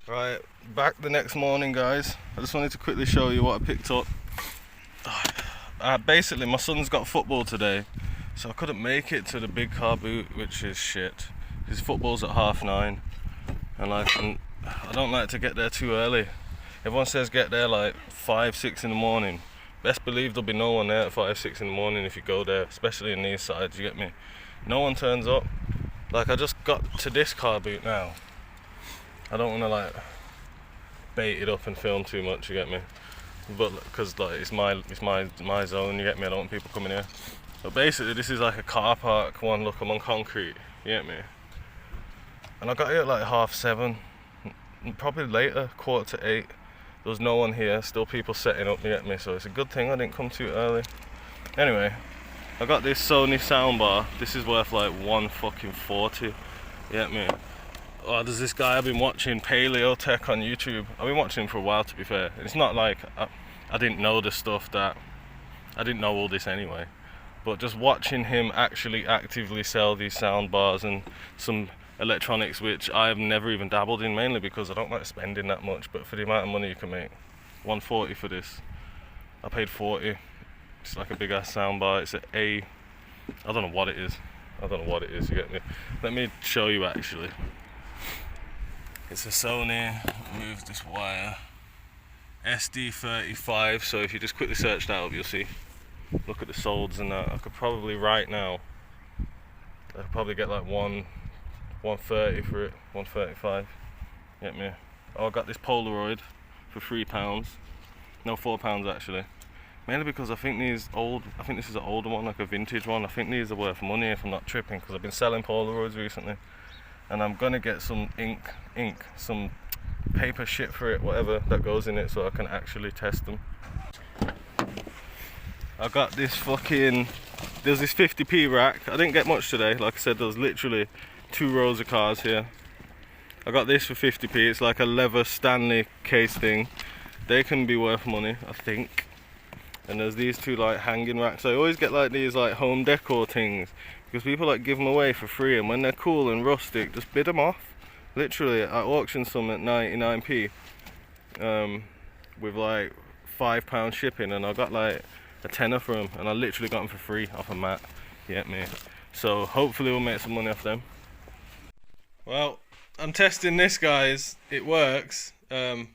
Right, back the next morning, guys. I just wanted to quickly show you what I picked up. Basically, my son's got football today, so I couldn't make it to the big car boot, which is shit. His football's at 9:30, and I don't like to get there too early. Everyone says get there like 5, 6 in the morning. Best believe there'll be no one there at 5, 6 in the morning if you go there, especially in these sides, you get me? No one turns up. Like, I just got to this car boot now. I don't want to like bait it up and film too much, you get me? But because like it's my zone, you get me? I don't want people coming here. But basically, this is like a car park. One, look, I'm on concrete, you get me? And I got here at like 7:30, probably later, 7:45. There was no one here, still people setting up, you get me? So it's a good thing I didn't come too early. Anyway, I got this Sony soundbar. This is worth like $140, you get me? Oh, there's this guy I've been watching, Paleo Tech on YouTube. I've been watching him for a while, to be fair. It's not like I didn't know the stuff that I didn't know all this anyway. But just watching him actually actively sell these sound bars and some electronics which I've never even dabbled in, mainly because I don't like spending that much. But for the amount of money you can make, $140 for this. I paid $40. It's like a big ass sound bar. It's I don't know what it is. I don't know what it is, you get me? Let me show you actually. It's a Sony, move this wire, SD35, so if you just quickly search that up, you'll see. Look at the solds and that. I could probably right now, I could probably get like 130 for it, 135, get me? Oh, I got this Polaroid for £3, no £4 actually. Mainly because I think this is an older one, like a vintage one. I think these are worth money if I'm not tripping, because I've been selling Polaroids recently. And I'm gonna get some ink, some paper shit for it, whatever that goes in it, so I can actually test them. I got this there's this 50p rack. I didn't get much today, like I said, there was literally 2 rows of cars here. I got this for 50p, it's like a leather Stanley case thing. They can be worth money, I think. And there's these 2 like hanging racks. I always get like these like home decor things, because people like give them away for free, and when they're cool and rustic, just bid them off. Literally, I auctioned some at 99p with like £5 shipping, and I got like a tenner for them, and I literally got them for free off a mat, you get me? So hopefully we'll make some money off them. Well, I'm testing this, guys. It works, but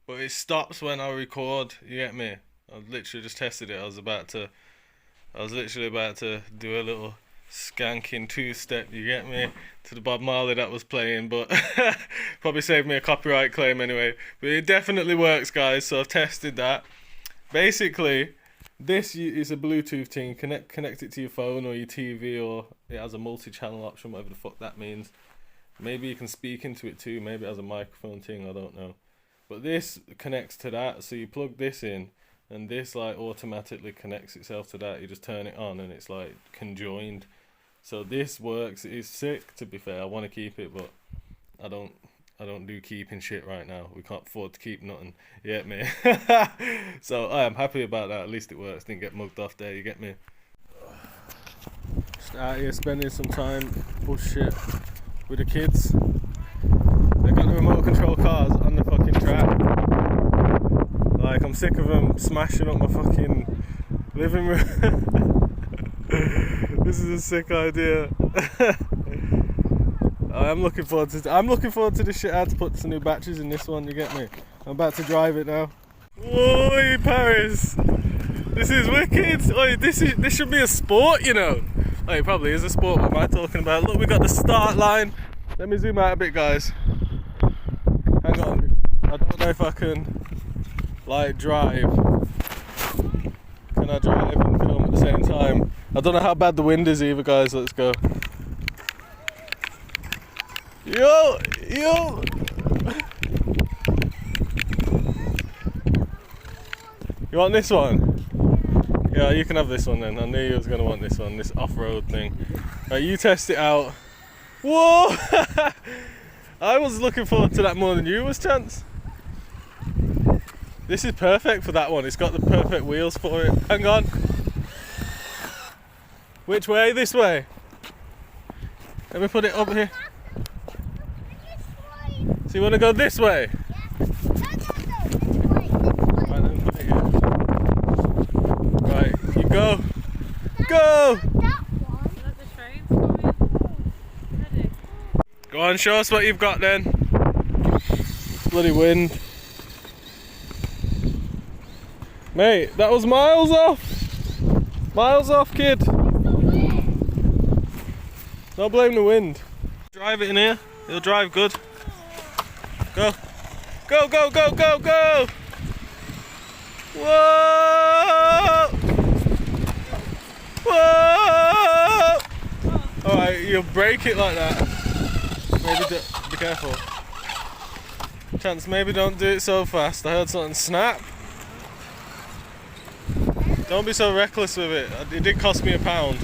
it stops when I record, you get me? I literally just tested it. I was literally about to do a little skanking 2-step, you get me, to the Bob Marley that was playing, but probably saved me a copyright claim anyway. But it definitely works, guys, so I've tested that. Basically, this is a Bluetooth thing. Connect it to your phone or your TV, or it has a multi-channel option, whatever the fuck that means. Maybe you can speak into it too, maybe it has a microphone thing, I don't know. But this connects to that, so you plug this in, and this like automatically connects itself to that. You just turn it on and it's like conjoined. So this works. It's sick, to be fair. I want to keep it, but I don't do keeping shit right now. We can't afford to keep nothing. You get me? So I am happy about that. At least it works. Didn't get mugged off there, you get me? Just out here spending some time bullshit with the kids. They got the remote control cars on the fucking track. Like, I'm sick of them smashing up my fucking living room. This is a sick idea. I'm looking forward to this shit. I had to put some new batteries in this one, you get me? I'm about to drive it now. Oi, Paris! This is wicked! Oi, this should be a sport, you know? Oh, it probably is a sport, what am I talking about? Look, we got the start line. Let me zoom out a bit, guys. Hang on. I don't know if I can like drive. Can I drive and film at the same time? I don't know how bad the wind is either, guys. Let's go. Yo! You want this one? Yeah, you can have this one then. I knew you was gonna want this one, this off-road thing. Right, you test it out. Whoa! I was looking forward to that more than you was, Chance. This is perfect for that one. It's got the perfect wheels for it. Hang on. Which way? This way. Let me put it up here. So you want to go this way? Yeah. No. Right, then put it here. Right, you go. Go! That one. Let the trains come in. Ready? Go on, show us what you've got then. Bloody wind. Mate, that was miles off. Miles off, kid. Don't blame the wind. Drive it in here. It'll drive good. Go. Go, go, go, go, go! Whoa! Whoa! Alright, you'll break it like that. Maybe be careful. Chance, maybe don't do it so fast. I heard something snap. Don't be so reckless with it. It did cost me £1.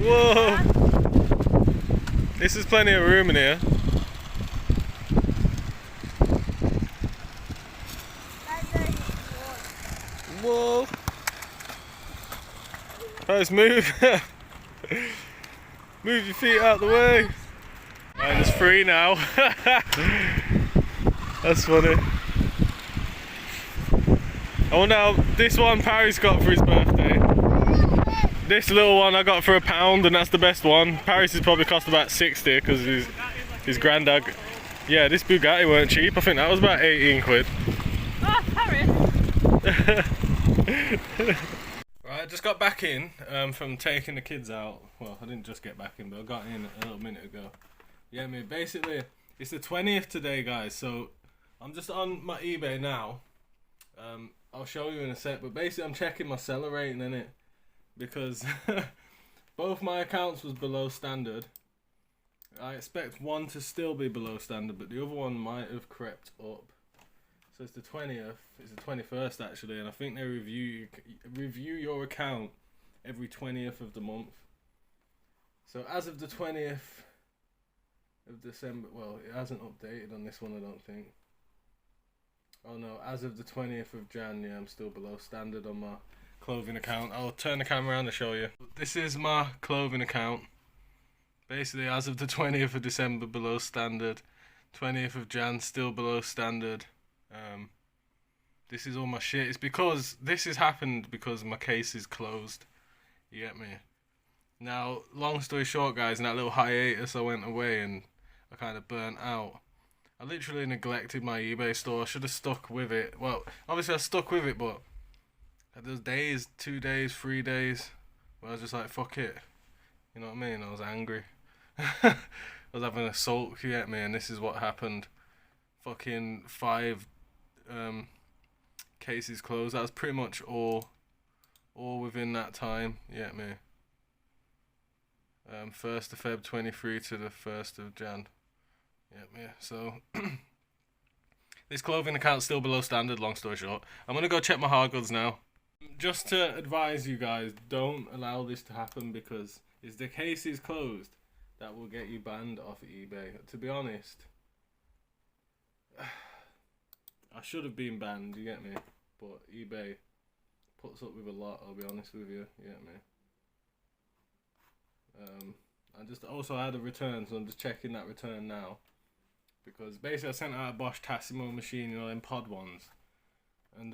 Whoa! This is plenty of room in here. Whoa! Guys, move! Move your feet out the way. Right, it's free now. That's funny. I wonder how this one Parry's got for his birthday. This little one I got for £1, and that's the best one. Paris has probably cost about 60 because his granddad. Yeah, this Bugatti weren't cheap. I think that was about 18 quid. Oh, Paris! Right, I just got back in from taking the kids out. Well, I didn't just get back in, but I got in a little minute ago. Yeah, I mean, basically, it's the 20th today, guys, so I'm just on my eBay now. I'll show you in a sec, but basically I'm checking my seller rating in it because both my accounts was below standard. I expect one to still be below standard, but the other one might have crept up. So it's the 20th, it's the 21st actually, and I think they review your account every 20th of the month. So as of the 20th of December, well, it hasn't updated on this one, I don't think. Oh no, as of the 20th of Jan, yeah, I'm still below standard on my clothing account. I'll turn the camera around to show you. This is my clothing account. Basically, as of the 20th of December, below standard. 20th of Jan, still below standard. This is all my shit. It's because this has happened because my case is closed. You get me? Now, long story short, guys, in that little hiatus I went away and I kind of burnt out. I literally neglected my eBay store. I should have stuck with it. Well, obviously I stuck with it, but those days, 2 days, 3 days, where I was just like, fuck it. You know what I mean? I was angry. I was having a sulk, you get me? And this is what happened. Fucking 5 cases closed. That was pretty much all within that time, you get me? 1st of Feb 23 to the 1st of Jan. Yeah, so this clothing account's still below standard, long story short. I'm going to go check my hard goods now. Just to advise you guys, don't allow this to happen because it's the case is closed that will get you banned off eBay. To be honest, I should have been banned, you get me? But eBay puts up with a lot, I'll be honest with you get me? I just also had a return, so I'm just checking that return now. Because basically I sent out a Bosch Tassimo machine, you know, them pod ones. And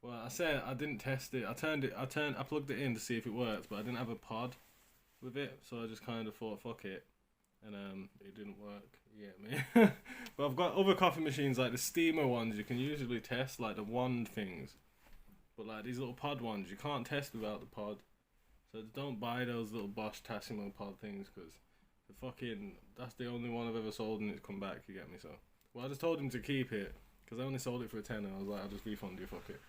well, I said I didn't test it. I plugged it in to see if it works, but I didn't have a pod with it, so I just kind of thought, fuck it. And it didn't work, you get me? But I've got other coffee machines, like the steamer ones, you can usually test, like the wand things. But like these little pod ones, you can't test without the pod. So don't buy those little Bosch Tassimo pod things, because that's the only one I've ever sold and it's come back, you get me? So, well, I just told him to keep it, because I only sold it for a £10 and I was like, I'll just refund you, fuck it.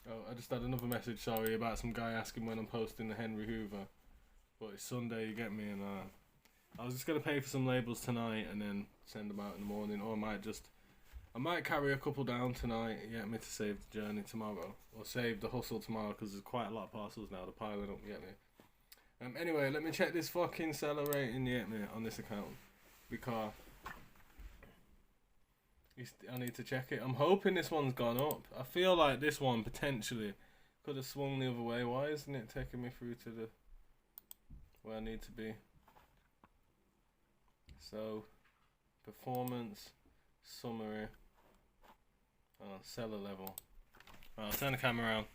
Oh, I just had another message, sorry, about some guy asking when I'm posting the Henry Hoover. But it's Sunday, you get me, and I was just going to pay for some labels tonight and then send them out in the morning, or I might carry a couple down tonight, you get me, to save the journey tomorrow. Or save the hustle tomorrow, because there's quite a lot of parcels now, they're piling up, you get me. Anyway, let me check this fucking seller rating, you get me, on this account. Because I need to check it. I'm hoping this one's gone up. I feel like this one potentially could have swung the other way. Why isn't it taking me through to the where I need to be? So, performance, summary, seller level. Right, I'll turn the camera around.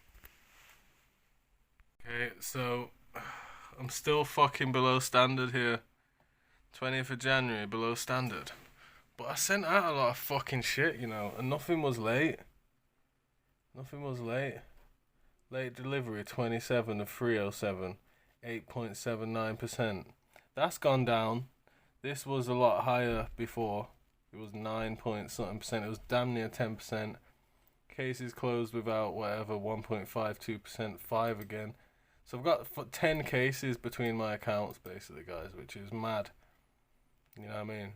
Okay, so I'm still fucking below standard here. 20th of January, below standard. But I sent out a lot of fucking shit, you know, and nothing was late. Nothing was late. Late delivery, 27 of 307, 8.79%. That's gone down. This was a lot higher before. It was 9 point something percent. It was damn near 10%. Cases closed without whatever, 1.52%, 5 again. So I've got 10 cases between my accounts, basically, guys, which is mad. You know what I mean?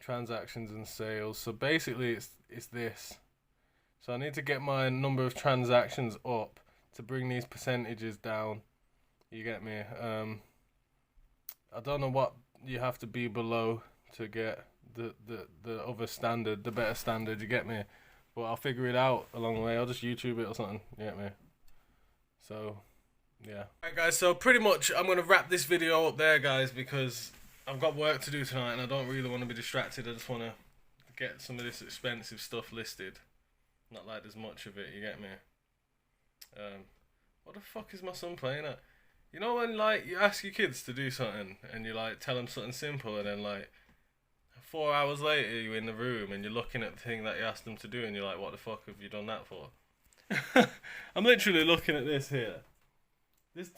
Transactions and sales. So basically, it's this. So I need to get my number of transactions up to bring these percentages down. You get me? I don't know what you have to be below to get the other standard, the better standard. You get me? But I'll figure it out along the way. I'll just YouTube it or something. You get me? So, yeah. Alright, guys. So pretty much, I'm gonna wrap this video up there, guys, because I've got work to do tonight and I don't really want to be distracted. I just want to get some of this expensive stuff listed. Not like there's much of it, you get me? What the fuck is my son playing at? You know when like you ask your kids to do something and you like tell them something simple and then like 4 hours later you're in the room and you're looking at the thing that you asked them to do and you're like, what the fuck have you done that for? I'm literally looking at this here. This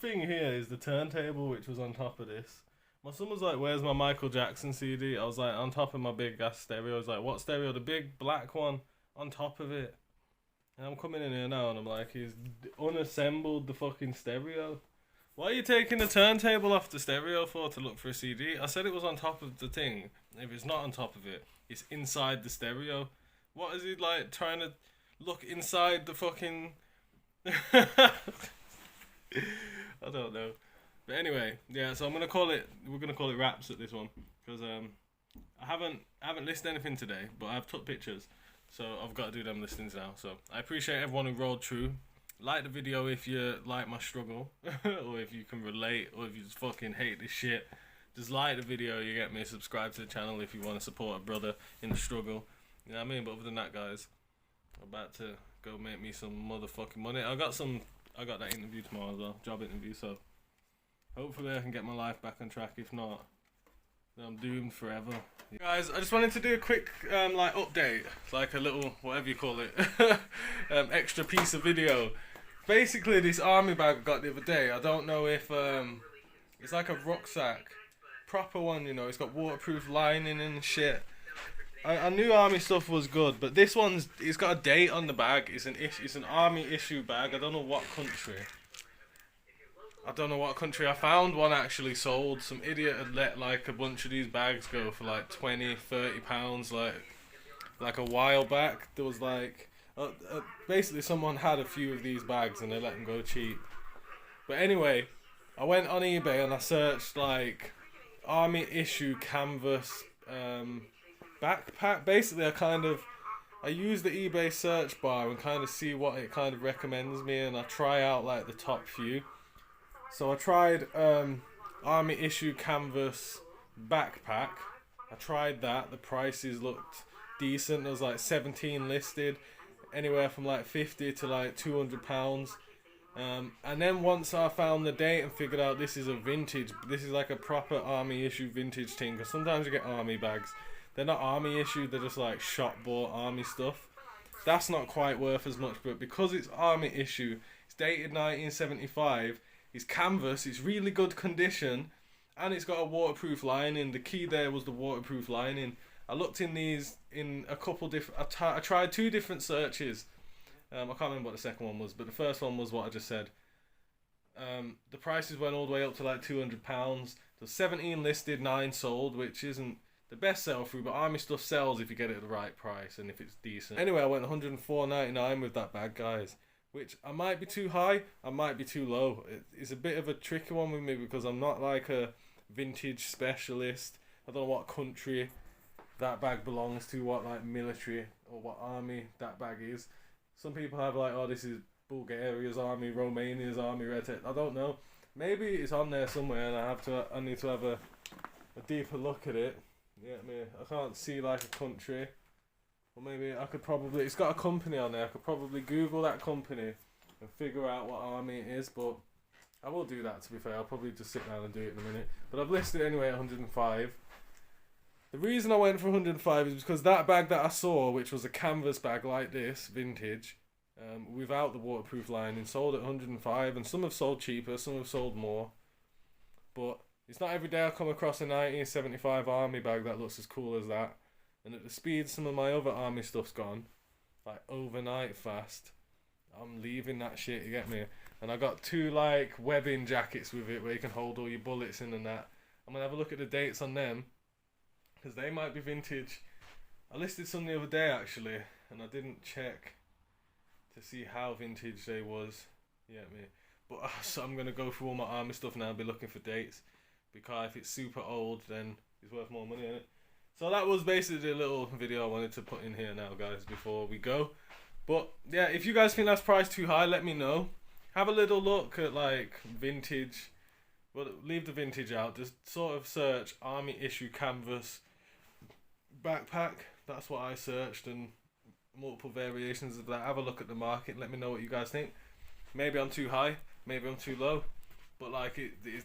thing here is the turntable which was on top of this. My son was like, where's my Michael Jackson CD? I was like, on top of my big ass stereo. I was like, what stereo? The big black one on top of it. And I'm coming in here now and I'm like, he's unassembled the fucking stereo. Why are you taking the turntable off the stereo for to look for a CD? I said it was on top of the thing. If it's not on top of it, it's inside the stereo. What is he like trying to look inside the fucking... I don't know. But anyway, yeah, so we're gonna call it wraps at this one. Because I haven't listed anything today, but I've took pictures. So I've got to do them listings now. So I appreciate everyone who rolled through. Like the video if you like my struggle. Or if you can relate. Or if you just fucking hate this shit. Just like the video, you get me. Subscribe to the channel if you want to support a brother in the struggle. You know what I mean? But other than that, guys, I'm about to go make me some motherfucking money. I got that interview tomorrow as well. Job interview, so hopefully I can get my life back on track. If not, then I'm doomed forever. Guys, I just wanted to do a quick like update, like a little whatever you call it, extra piece of video. Basically, this army bag I got the other day. I don't know if it's like a rucksack, proper one. You know, it's got waterproof lining and shit. I knew army stuff was good, but this it's got a date on the bag. It's an army issue bag. I don't know what country. I found one actually sold. Some idiot had let like a bunch of these bags go for like 20, 30 pounds like a while back. There was like basically someone had a few of these bags and they let them go cheap. But anyway, I went on eBay and I searched like army issue canvas backpack. Basically I use the eBay search bar and kind of see what it kind of recommends me, and I try out like the top few. So I tried army issue canvas backpack. I tried that. The prices looked decent. There was like 17 listed, anywhere from like 50 to like £200. And then once I found the date and figured out this is like a proper army issue vintage thing, because sometimes you get army bags, they're not army issue, they're just like shop bought army stuff. That's not quite worth as much, but because it's army issue, it's dated 1975. It's canvas, it's really good condition, and it's got a waterproof lining. The key there was the waterproof lining. I looked in these in a couple different... I tried 2 different searches. I can't remember what the second one was, but the first one was what I just said. The prices went all the way up to like £200. There's 17 listed, 9 sold, which isn't the best sell through, but army stuff sells if you get it at the right price and if it's decent. Anyway, I went £104.99 with that bag, guys. Which I might be too high, I might be too low. It's a bit of a tricky one with me because I'm not like a vintage specialist. I don't know what country that bag belongs to, what like military or what army that bag is. Some people have like, oh, this is Bulgaria's army, Romania's army, I don't know. Maybe it's on there somewhere, and I need to have a deeper look at it. Yeah, I can't see like a country, or maybe I could probably. It's got a company on there. I could probably Google that company and figure out what army it is. But I will do that. To be fair, I'll probably just sit down and do it in a minute. But I've listed it anyway at 105. The reason I went for 105 is because that bag that I saw, which was a canvas bag like this, vintage, without the waterproof lining, sold at 105, and some have sold cheaper, some have sold more. But it's not every day I come across a 1975 army bag that looks as cool as that. And at the speed some of my other army stuff's gone, like overnight fast, I'm leaving that shit, you get me? And I got 2 like webbing jackets with it where you can hold all your bullets in and that. I'm gonna have a look at the dates on them, because they might be vintage. I listed some the other day actually, and I didn't check to see how vintage they was. Yeah, me. But so I'm gonna go through all my army stuff now and be looking for dates, because if it's super old, then it's worth more money, innit? So that was basically a little video I wanted to put in here now, guys, before we go. But yeah, if you guys think that's priced too high, let me know. Have a little look at like vintage. Well, leave the vintage out. Just sort of search army issue canvas backpack. That's what I searched, and multiple variations of that. Have a look at the market. Let me know what you guys think. Maybe I'm too high. Maybe I'm too low. But like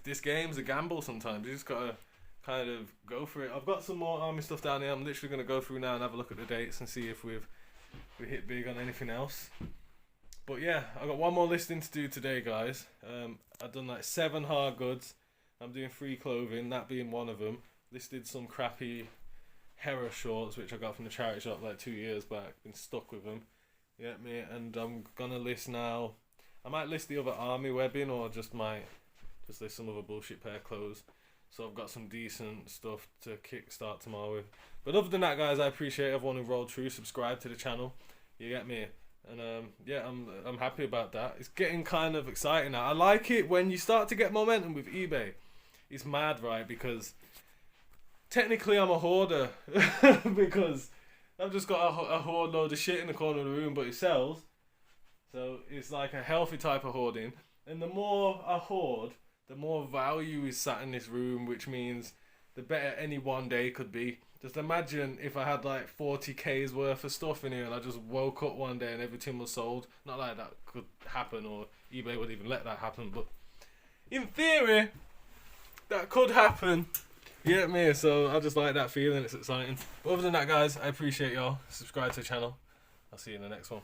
this game's a gamble sometimes. You just gotta kind of go for it. I've got some more army stuff down here. I'm literally gonna go through now and have a look at the dates and see if we hit big on anything else. But yeah, I got one more listing to do today, guys. I've done like 7 hard goods. I'm doing 3 clothing, that being one of them. Listed some crappy Hera shorts which I got from the charity shop like 2 years back. Been stuck with them. You get me? And I'm gonna list now. I might list the other army webbing, or just list some other bullshit pair of clothes. So I've got some decent stuff to kickstart tomorrow with. But other than that, guys, I appreciate everyone who rolled through, subscribe to the channel. You get me? And yeah, I'm happy about that. It's getting kind of exciting now. I like it when you start to get momentum with eBay. It's mad, right? Because technically I'm a hoarder because I've just got a hoard load of shit in the corner of the room, but it sells. So it's like a healthy type of hoarding. And the more I hoard, the more value is sat in this room, which means the better any one day could be. Just imagine if I had like 40k's worth of stuff in here and I just woke up one day and everything was sold. Not like that could happen, or eBay would even let that happen, but in theory, that could happen. You get me? So I just like that feeling, it's exciting. But other than that, guys, I appreciate y'all. Subscribe to the channel. I'll see you in the next one.